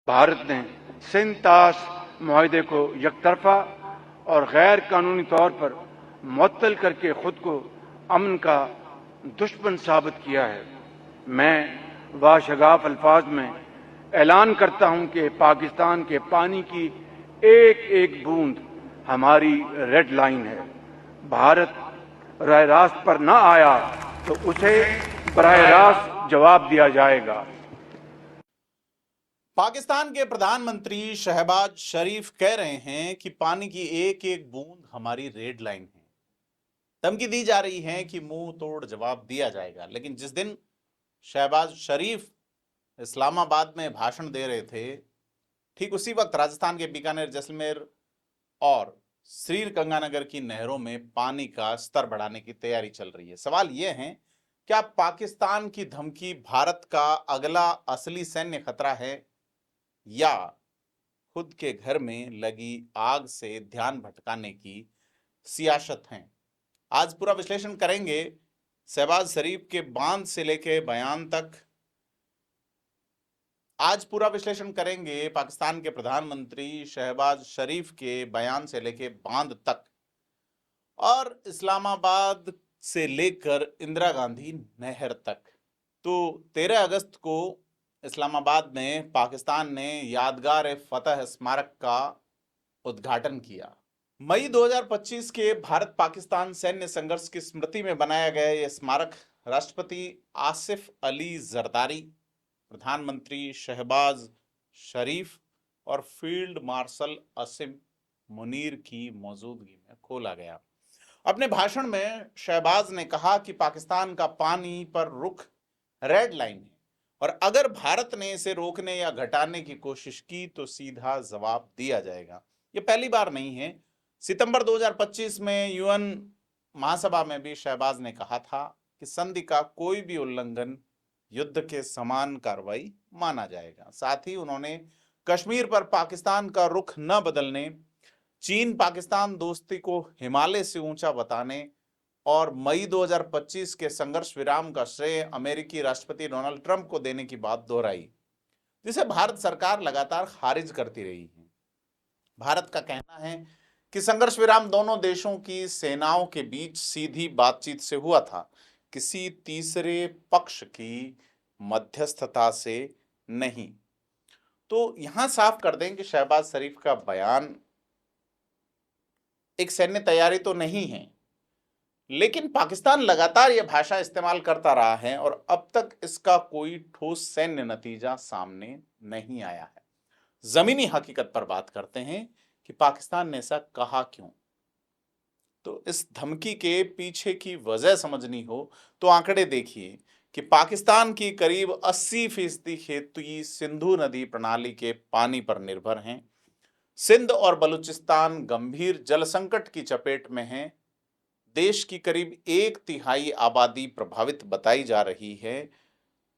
भारत ने सिंध ताश मुआहदे को यकतरफा और गैर कानूनी तौर पर मुअत्तल करके खुद को अमन का दुश्मन साबित किया है। मैं वाशगाफ अल्फाज में ऐलान करता हूं कि पाकिस्तान के पानी की एक एक बूंद हमारी रेड लाइन है। भारत राह रास्त पर न आया तो उसे बराह रास्त जवाब दिया जाएगा। पाकिस्तान के प्रधानमंत्री शहबाज शरीफ कह रहे हैं कि पानी की एक एक बूंद हमारी रेड लाइन है। धमकी दी जा रही है कि मुंह तोड़ जवाब दिया जाएगा। लेकिन जिस दिन शहबाज शरीफ इस्लामाबाद में भाषण दे रहे थे, ठीक उसी वक्त राजस्थान के बीकानेर, जैसलमेर और श्रीगंगानगर की नहरों में पानी का स्तर बढ़ाने की तैयारी चल रही है। सवाल यह है, क्या पाकिस्तान की धमकी भारत का अगला असली सैन्य खतरा है या खुद के घर में लगी आग से ध्यान भटकाने की सियासत है? आज पूरा विश्लेषण करेंगे। शहबाज शरीफ के बांध से लेके बयान तक आज पूरा विश्लेषण करेंगे। पाकिस्तान के प्रधानमंत्री शहबाज शरीफ के बयान से लेके बांध तक और इस्लामाबाद से लेकर इंदिरा गांधी नहर तक। तो 13 अगस्त को इस्लामाबाद में पाकिस्तान ने यादगार फतह स्मारक का उद्घाटन किया। मई 2025 के भारत पाकिस्तान सैन्य संघर्ष की स्मृति में बनाया गया यह स्मारक राष्ट्रपति आसिफ अली जरदारी, प्रधानमंत्री शहबाज शरीफ और फील्ड मार्शल असिम मुनीर की मौजूदगी में खोला गया। अपने भाषण में शहबाज ने कहा कि पाकिस्तान का पानी पर रुख रेड लाइन है और अगर भारत ने इसे रोकने या घटाने की कोशिश की तो सीधा जवाब दिया जाएगा। ये पहली बार नहीं है। सितंबर 2025 में यूएन महासभा में भी शहबाज ने कहा था कि संधि का कोई भी उल्लंघन युद्ध के समान कार्रवाई माना जाएगा। साथ ही उन्होंने कश्मीर पर पाकिस्तान का रुख न बदलने, चीन पाकिस्तान दोस्ती को हिमालय से ऊंचा बताने और मई 2025 के संघर्ष विराम का श्रेय अमेरिकी राष्ट्रपति डोनाल्ड ट्रंप को देने की बात दोहराई, जिसे भारत सरकार लगातार खारिज करती रही है। भारत का कहना है कि संघर्ष विराम दोनों देशों की सेनाओं के बीच सीधी बातचीत से हुआ था, किसी तीसरे पक्ष की मध्यस्थता से नहीं। तो यहां साफ कर दें कि शहबाज शरीफ का बयान एक सैन्य तैयारी तो नहीं है, लेकिन पाकिस्तान लगातार यह भाषा इस्तेमाल करता रहा है और अब तक इसका कोई ठोस सैन्य नतीजा सामने नहीं आया है। जमीनी हकीकत पर बात करते हैं कि पाकिस्तान ने ऐसा कहा क्यों। तो इस धमकी के पीछे की वजह समझनी हो तो आंकड़े देखिए कि पाकिस्तान की करीब 80% खेती सिंधु नदी प्रणाली के पानी पर निर्भर हैं। सिंध और बलूचिस्तान गंभीर जल संकट की चपेट में हैं। देश की करीब 1/3 आबादी प्रभावित बताई जा रही है।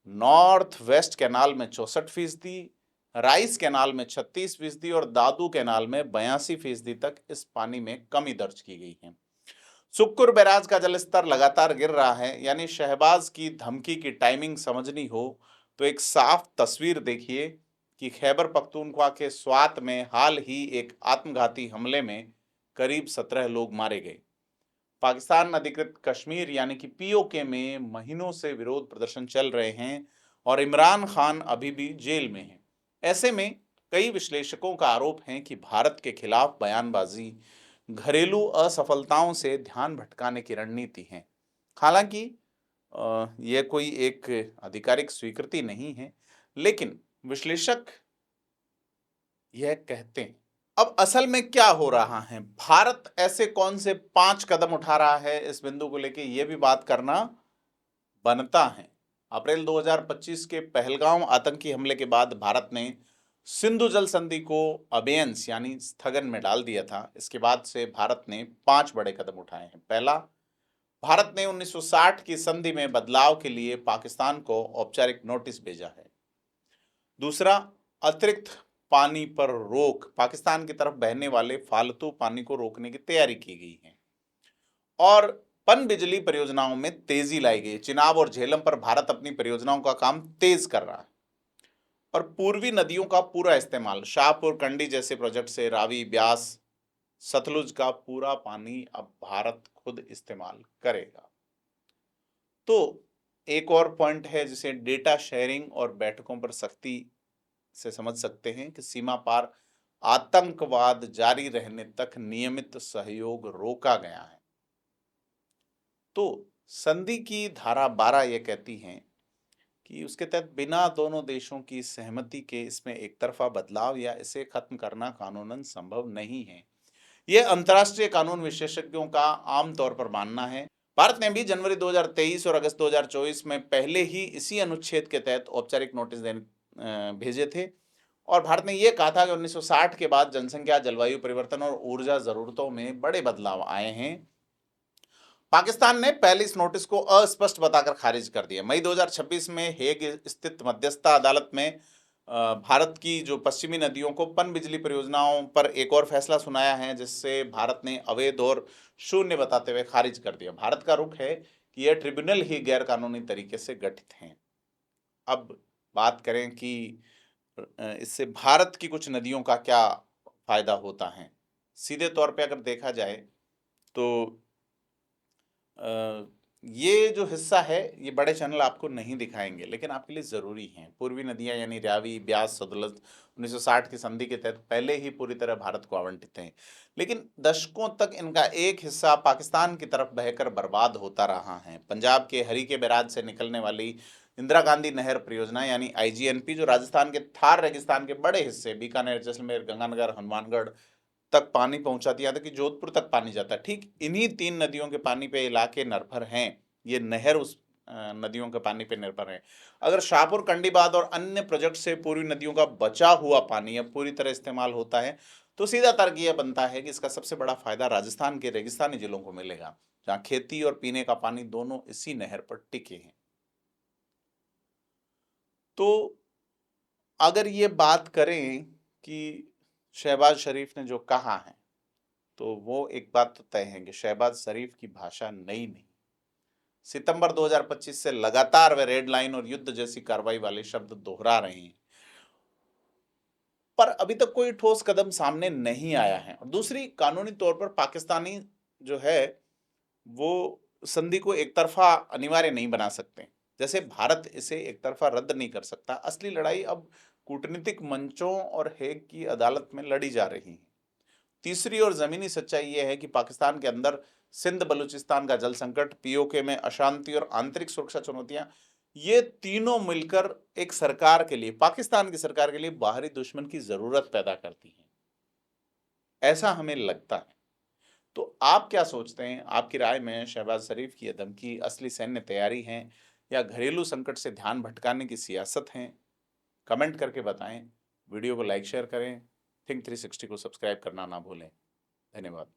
नॉर्थ वेस्ट कैनाल में 64%, राइस कैनाल में 36% और दादू कैनाल में 82% तक इस पानी में कमी दर्ज की गई है। सुक्कुर बैराज का जलस्तर लगातार गिर रहा है। यानी शहबाज की धमकी की टाइमिंग समझनी हो तो एक साफ तस्वीर देखिए कि खैबर पख्तूनख्वा के स्वात में हाल ही एक आत्मघाती हमले में करीब 17 लोग मारे गए। पाकिस्तान अधिकृत कश्मीर यानी कि पीओके में महीनों से विरोध प्रदर्शन चल रहे हैं और इमरान खान अभी भी जेल में हैं। ऐसे में कई विश्लेषकों का आरोप है कि भारत के खिलाफ बयानबाजी घरेलू असफलताओं से ध्यान भटकाने की रणनीति है। हालांकि यह कोई एक आधिकारिक स्वीकृति नहीं है, लेकिन विश्लेषक यह कहते हैं। अब असल में क्या हो रहा है, भारत ऐसे कौन से 5 कदम उठा रहा है, इस बिंदु को लेकर यह भी बात करना बनता है। अप्रैल 2025 के पहलगाम आतंकी हमले के बाद भारत ने सिंधु जल संधि को अबेयंस यानी स्थगन में डाल दिया था। इसके बाद से भारत ने 5 बड़े कदम उठाए हैं। पहला, भारत ने 1960 की संधि में बदलाव के लिए पाकिस्तान को औपचारिक नोटिस भेजा है। दूसरा, अतिरिक्त पानी पर रोक, पाकिस्तान की तरफ बहने वाले फालतू पानी को रोकने की तैयारी की गई है। और पन बिजली परियोजनाओं में तेजी लाई गई। चिनाब और झेलम पर भारत अपनी परियोजनाओं का काम तेज कर रहा है। और पूर्वी नदियों का पूरा इस्तेमाल, शाहपुर कंडी जैसे प्रोजेक्ट से रावी, ब्यास, सतलुज का पूरा पानी अब भारत खुद इस्तेमाल करेगा। तो एक और पॉइंट है जिसे डेटा शेयरिंग और बैठकों पर सख्ती से समझ सकते हैं कि सीमा पार आतंकवाद जारी रहने तक नियमित सहयोग रोका गया है। तो संधि की धारा 12 ये कहती है कि उसके तहत बिना दोनों देशों की सहमति के इसमें एक तरफा बदलाव या इसे खत्म करना कानूनन संभव नहीं है। यह अंतर्राष्ट्रीय कानून विशेषज्ञों का आमतौर पर मानना है। भारत ने भी जनवरी 2023 और अगस्त 2024 में पहले ही इसी अनुच्छेद के तहत औपचारिक नोटिस भेजे थे और भारत ने यह कहा था कि 1960 के बाद जनसंख्या, जलवायु परिवर्तन और ऊर्जा जरूरतों में बड़े बदलाव आए हैं। पाकिस्तान ने पहले इस नोटिस को अस्पष्ट बताकर खारिज कर दिया। मई 2026 में हेग स्थित मध्यस्थता अदालत में भारत की जो पश्चिमी नदियों को पनबिजली परियोजनाओं पर एक और फैसला सुनाया है, जिससे भारत ने अवैध और शून्य बताते हुए खारिज कर दिया। भारत का रुख है कि यह ट्रिब्यूनल ही गैर कानूनी तरीके से गठित हैं। अब बात करें कि इससे भारत की कुछ नदियों का क्या फायदा होता है। सीधे तौर पे अगर देखा जाए तो ये जो हिस्सा है ये बड़े चैनल आपको नहीं दिखाएंगे, लेकिन आपके लिए ज़रूरी हैं। पूर्वी नदियां यानी रावी, ब्यास, सतलुज 1960 की संधि के तहत पहले ही पूरी तरह भारत को आवंटित हैं, लेकिन दशकों तक इनका एक हिस्सा पाकिस्तान की तरफ बहकर बर्बाद होता रहा है। पंजाब के हरीके बैराज से निकलने वाली इंदिरा गांधी नहर परियोजना यानी IGNP, जो राजस्थान के थार रेगिस्तान के बड़े हिस्से बीकानेर, जैसलमेर, गंगानगर, हनुमानगढ़ तक पानी पहुंचाती है, यहाँ तक कि जोधपुर तक पानी जाता है। ठीक इन्हीं 3 नदियों के पानी पे इलाके निर्भर हैं। ये नहर उस नदियों के पानी पे निर्भर है। अगर शाहपुर, कंडीबाद और अन्य प्रोजेक्ट से पूर्वी नदियों का बचा हुआ पानी अब पूरी तरह इस्तेमाल होता है, तो सीधा तर्क यह बनता है कि इसका सबसे बड़ा फायदा राजस्थान के रेगिस्तानी जिलों को मिलेगा, जहां खेती और पीने का पानी दोनों इसी नहर पर टिके हैं। तो अगर ये बात करें कि शहबाज शरीफ ने जो कहा है, तो वो एक बात तो तय है कि शहबाज शरीफ की भाषा नई नहीं। सितंबर 2025 से लगातार वे रेड लाइन और युद्ध जैसी कार्रवाई वाले शब्द दोहरा रहे हैं, पर अभी तक कोई ठोस कदम सामने नहीं आया है। और दूसरी, कानूनी तौर पर पाकिस्तानी जो है वो संधि को एक तरफा अनिवार्य नहीं बना सकते, जैसे भारत इसे एक तरफा रद्द नहीं कर सकता। असली लड़ाई अब कूटनीतिक मंचों और हेग की अदालत में लड़ी जा रही है। तीसरी और जमीनी सच्चाई यह है कि पाकिस्तान के अंदर सिंध बलूचिस्तान का जल संकट, POK में अशांति और आंतरिक सुरक्षा चुनौतियां, ये तीनों मिलकर एक सरकार के लिए, पाकिस्तान की सरकार के लिए बाहरी दुश्मन की जरूरत पैदा करती हैं, ऐसा हमें लगता है। तो आप क्या सोचते हैं? आपकी राय में शहबाज शरीफ की यह धमकी असली सैन्य तैयारी है या घरेलू संकट से ध्यान भटकाने की सियासत है? कमेंट करके बताएं। वीडियो को लाइक शेयर करें। थिंक 360 को सब्सक्राइब करना ना भूलें। धन्यवाद।